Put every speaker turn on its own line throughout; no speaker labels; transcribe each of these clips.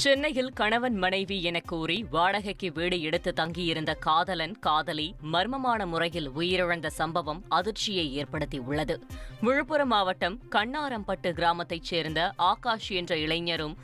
சென்னையில் கணவன் மனைவி என கூறி வாடகைக்கு வீடு எடுத்து தங்கியிருந்த காதலன் காதலி மர்மமான முறையில் உயிரிழந்த சம்பவம் அதிர்ச்சியை ஏற்படுத்தியுள்ளது. விழுப்புரம் மாவட்டம் கண்ணாரம்பட்டு கிராமத்தைச் சேர்ந்த ஆகாஷ் என்ற இளைஞரும்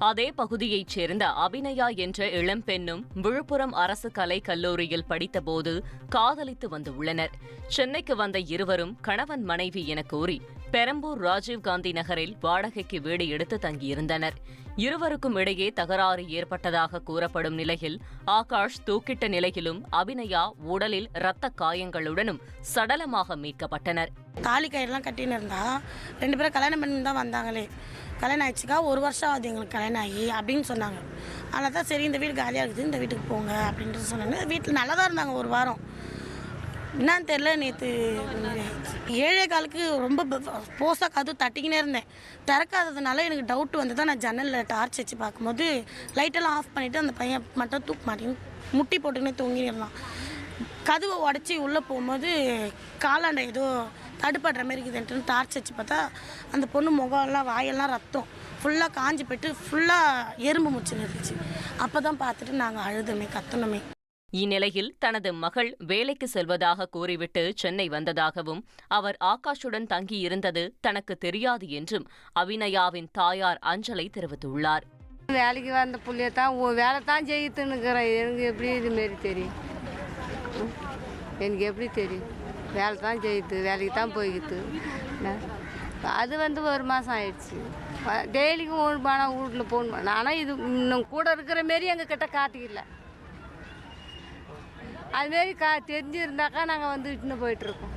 அதே பகுதியைச் சேர்ந்த அபிநயா என்ற இளம்பெண்ணும் விழுப்புரம் அரசு கலைக் கல்லூரியில் படித்தபோது காதலித்து வந்துள்ளனர். சென்னைக்கு வந்த இருவரும் கணவன் மனைவி என கூறி பெரம்பூர் ராஜீவ்காந்தி நகரில் வாடகைக்கு வீடு எடுத்து தங்கியிருந்தனர். இருவருக்கும் இடையே தகராறு ஏற்பட்டதாக கூறப்படும் நிலையில் ஆகாஷ் தூக்கிட்ட நிலையிலும் அபிநயா உடலில் இரத்த காயங்களுடனும் சடலமாக மீட்கப்பட்டனர்.
தாலி கயிறுலாம் கட்டின்னு இருந்தா 2 பேரும் கல்யாணம் பண்ணி தான் வந்தாங்களே. கல்யாணம் ஆயிடுச்சுக்கா 1 வருஷம் ஆகுது எங்களுக்கு கல்யாணம் ஆகி அப்படின்னு சொன்னாங்க. அதனால தான் சரி இந்த வீடு காலியாக இருக்குது, இந்த வீட்டுக்கு போங்க அப்படின்ட்டு சொன்னாங்க. வீட்டில் நல்லா தான் இருந்தாங்க 1 வாரம். என்னான்னு தெரில, நேற்று 7:15 ரொம்ப போஸாக கதவு தட்டிக்கினே இருந்தேன். திறக்காததுனால எனக்கு டவுட் வந்து தான் நான் ஜன்னலில் டார்ச் வச்சு பார்க்கும்போது லைட்டெல்லாம் ஆஃப் பண்ணிவிட்டு அந்த பையன் மட்டும் தூக்க மாட்டேன்னு முட்டி போட்டுக்கினே தூங்கினே இருந்தான். கதவை உடச்சி உள்ளே போகும்போது காலாண்ட ஏதோ தடுப்படுற மாதிரி இருக்குதுன்ட்டு டார்ச் வச்சு பார்த்தா அந்த பொண்ணு முகம்லாம் வாயெல்லாம் ரத்தம் ஃபுல்லாக காஞ்சி போய்ட்டு ஃபுல்லாக எறும்பு முடிச்சுன்னு இருந்துச்சு. அப்போ தான் பார்த்துட்டு நாங்கள் அழுதுமே கத்தணுமே.
இந்நிலையில் தனது மகள் வேலைக்கு செல்வதாக கூறிவிட்டு சென்னை வந்ததாகவும் அவர் ஆகாஷுடன் தங்கியிருந்தது தனக்கு தெரியாது என்றும் அபிநயாவின் தாயார் அஞ்சலை தெரிவித்துள்ளார்.
வேலைக்கு வந்த புள்ளைய தான் வேலை தான் செய்யுதுன்னுக்கிறேன். எனக்கு எப்படி இதுமாரி தெரியும்? எனக்கு எப்படி தெரியும்? வேலை தான் செய்யுது, வேலைக்கு தான் போய்க்குது. அது வந்து 1 மாதம் ஆயிடுச்சு. டெய்லிக்கும் ஓடுபானா வீட்டில் போகணும். ஆனால் இது இன்னும் கூட இருக்கிற மாரி எங்கள் கிட்ட காட்டிக்கல. அதுமாரி தெரிஞ்சிருந்தாக்கா நாங்கள் வந்து இட்டுன்னு போயிட்டுருக்கோம்.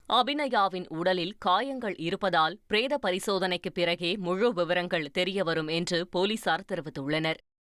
அபிநயாவின் உடலில் காயங்கள் இருப்பதால் பிரேத பரிசோதனைக்கு பிறகே முழு விவரங்கள் தெரியவரும் என்று போலீசார் தெரிவித்துள்ளனர்.